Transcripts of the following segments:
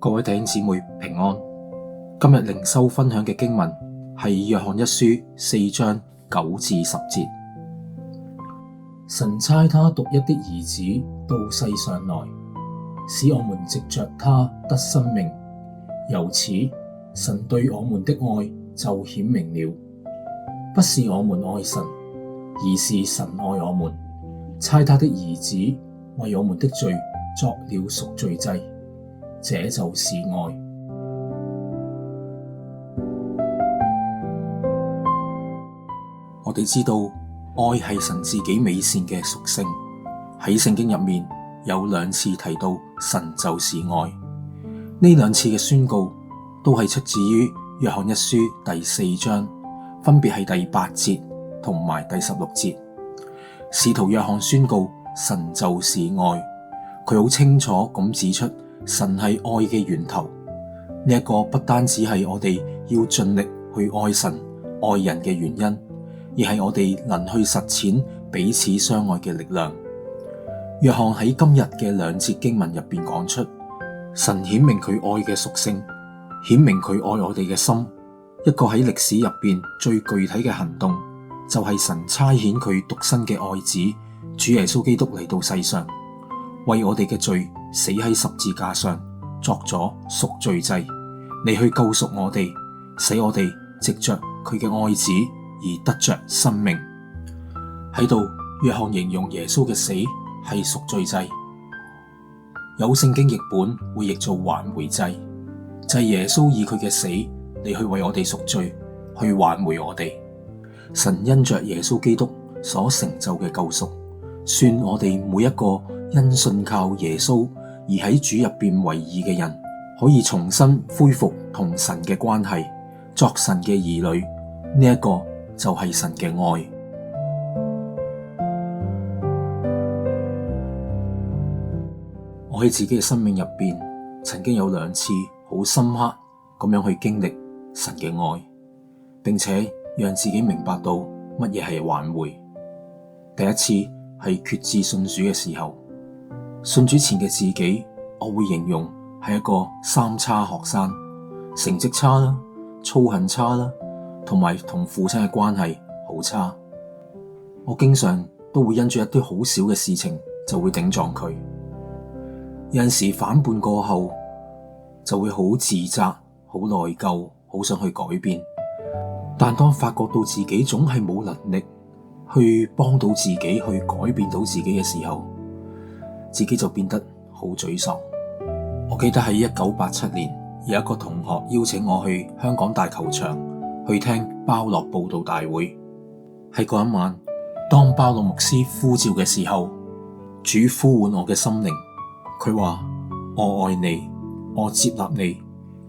各位弟兄姊妹平安。今日靈修分享嘅經文係約翰一書4章9至10節。神差他獨一的兒子到世上來，使我們藉着他得生命。由此，神對我們的愛就顯明了，不是我們愛神，而是神愛我們，差他的兒子為我們的罪作了贖罪祭。這就是愛。我哋知道愛係神自己美善嘅屬性，喺聖經入面有2次提到神就是愛。呢2次嘅宣告都係出自於約翰一書第4章，分別係第8節同埋第16節。使徒約翰宣告神就是愛，佢好清楚咁指出神係愛嘅源頭。呢一個不單止係我哋要盡力去愛神愛人嘅原因，而係我哋能去實踐彼此相愛嘅力量。約翰喺今日嘅2節經文入邊講出，神顯明佢愛嘅屬性，顯明佢愛我哋嘅心。一個喺歷史入邊最具體嘅行動，就係神差遣佢獨生嘅愛子主耶穌基督嚟到世上，為我哋嘅罪死喺十字架上，作咗贖罪祭，嚟去救贖我哋，使我哋藉着佢嘅愛子而得着生命。喺度，約翰形容耶穌嘅死係贖罪祭，有聖經譯本會譯做挽回祭，就係耶穌以佢嘅死嚟去為我哋贖罪，去挽回我哋。神因着耶穌基督所成就嘅救贖，算我哋每一個因信靠耶穌而喺主入邊為義嘅人，可以重新恢復同神嘅關係，作神嘅兒女。呢一個就係神嘅愛。我喺自己嘅生命入邊，曾經有2次好深刻咁樣去經歷神嘅愛，並且讓自己明白到乜嘢係挽回。第一次係決志信主嘅時候，信主前嘅自己，我會形容係一個3差學生，成績差啦，操行差啦，同埋同父親嘅關係好差。我經常都會因住一啲好小嘅事情就會頂撞佢，有陣時反叛過後就會好自責、好內疚，好想去改變。但當發覺到自己總係冇能力去幫到自己，去改變到自己嘅時候，自己就變得好沮喪。我記得喺1987年，有一個同學邀請我去香港大球場去聽包樂佈道大會。喺嗰一晚，當包樂牧師呼召嘅時候，主呼喚我嘅心靈，佢話：我愛你，我接納你，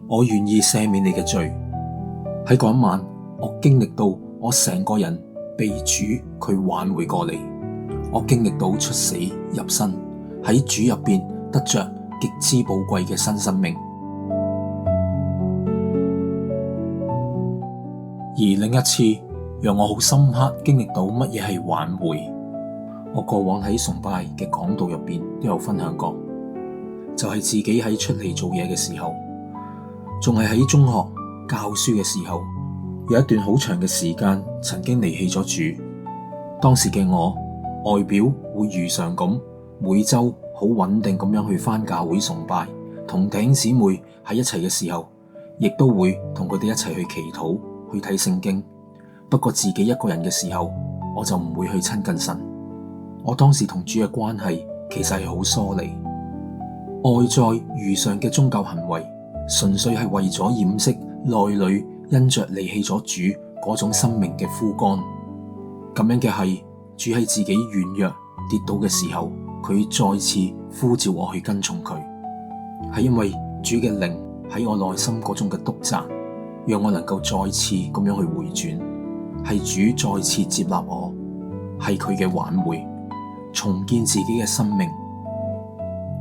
我願意赦免你嘅罪。喺嗰一晚，我經歷到我成個人被主佢挽回過嚟，我經歷到出死入生，喺主入邊得着極之寶貴嘅新生命。而另一次讓我好深刻經歷到乜嘢係挽回，我過往喺崇拜嘅講道入邊都有分享過，就係自己喺出嚟做嘢嘅時候，仲係喺中學教書嘅時候，有一段好長嘅時間曾經離棄咗主。當時嘅我外表會如常咁每周好穩定咁樣去返教會崇拜，同弟兄姊妹喺一齊嘅時候，亦都會同佢哋一齊去祈禱，去睇聖經。不過自己一個人嘅時候，我就唔會去親近神。我當時同主嘅關係其實係好疏離，外在如常嘅宗教行為，純粹係為咗掩飾內裏因着離棄咗主嗰種生命嘅枯乾。咁樣嘅係主喺自己軟弱跌倒嘅時候，佢再次呼召我去跟從佢，係因為主嘅靈喺我內心嗰種嘅督責，讓我能夠再次咁樣去回轉，係主再次接納我，係佢嘅挽回，重建自己嘅生命。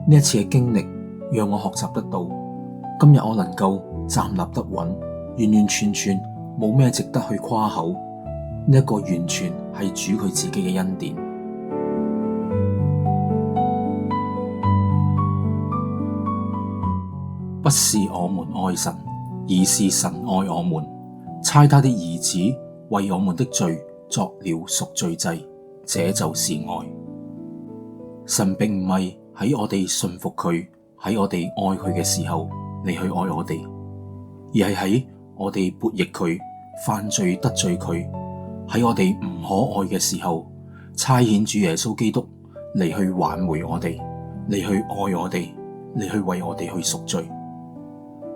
呢一次嘅經歷讓我學習得到，今日我能夠站立得穩，完完全全冇咩值得去誇口。呢一個完全係主佢自己嘅恩典。不是我們愛神，而是神愛我們，差他的兒子為我們的罪作了贖罪祭，這就是愛。神並唔係喺我哋信服佢，喺我哋愛佢嘅時候嚟去愛我哋，而係喺我哋悖逆佢、犯罪得罪佢，喺我哋唔可愛嘅時候，差遣主耶穌基督嚟去挽回我哋，嚟去愛我哋，嚟去為我哋去贖罪。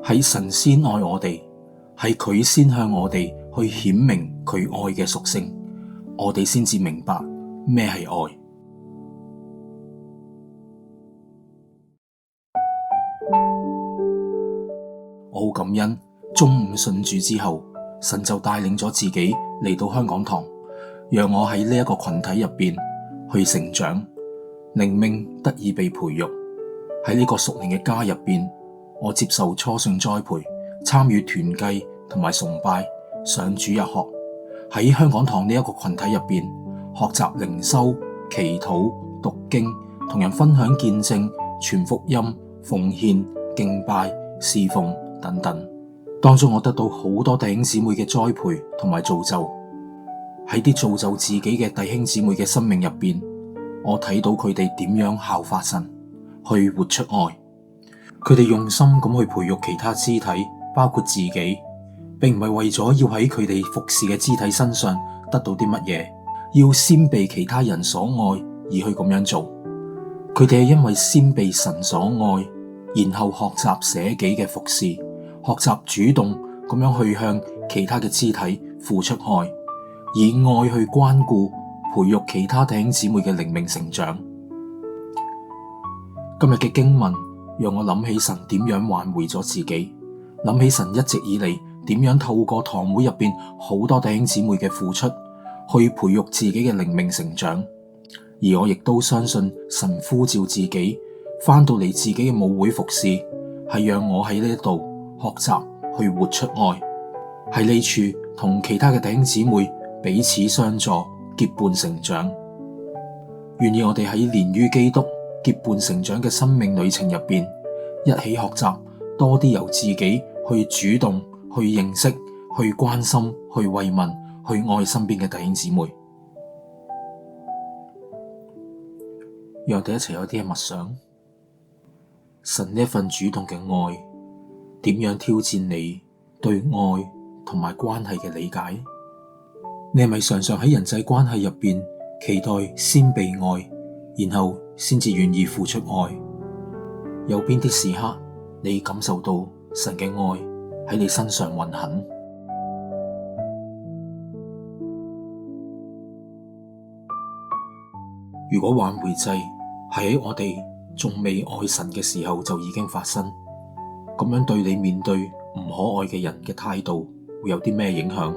係神先愛我哋，係佢先向我哋去顯明佢愛嘅屬性，我哋先至明白咩係愛。我好感恩，中午信主之後，神就帶領咗自己嚟到香港堂，讓我喺呢一個群體入邊去成長，靈命得以被培育。喺呢個屬靈嘅家入邊，我接受初信栽培，參與團契同埋崇拜，上主日學。喺香港堂呢一個群體入邊，學習靈修、祈禱、讀經，同人分享見證、傳福音、奉獻、敬拜、侍奉等等。當中我得到好多弟兄姊妹嘅栽培同埋造就。喺啲造就自己嘅弟兄姊妹嘅生命入邊，我睇到佢哋點樣效法神，去活出愛。佢哋用心咁去培育其他肢體，包括自己，並唔係為咗要喺佢哋服侍嘅肢體身上得到啲乜嘢，要先被其他人所愛而去咁樣做。佢哋係因為先被神所愛，然後學習捨己嘅服侍，學習主動咁樣去向其他嘅肢體付出愛，以愛去關顧、培育其他弟兄姊妹嘅靈命成長。今日嘅經文讓我諗起神點樣挽回咗自己，諗起神一直以嚟點樣透過堂會入邊好多弟兄姊妹嘅付出，去培育自己嘅靈命成長。而我亦都相信神呼召自己返到嚟自己嘅母會服侍，係讓我喺呢一度學習去活出愛，喺呢處同其他嘅弟兄姊妹彼此相助，結伴成長。願意我哋喺連於基督結伴成長嘅生命旅程入邊，一起學習多啲由自己去主動、去認識、去關心、去慰問、去愛身邊嘅弟兄姊妹。讓我哋一齊有啲嘅默想，神呢一份主動嘅愛，點樣挑戰你對愛同埋關係嘅理解？你係咪常常喺人際關係入邊期待先被愛，然後先至願意付出愛？有邊啲時刻你感受到神嘅愛喺你身上運行？如果挽回祭係喺我哋仲未愛神嘅時候就已經發生，咁樣對你面對唔可愛嘅人嘅態度會有啲咩影響？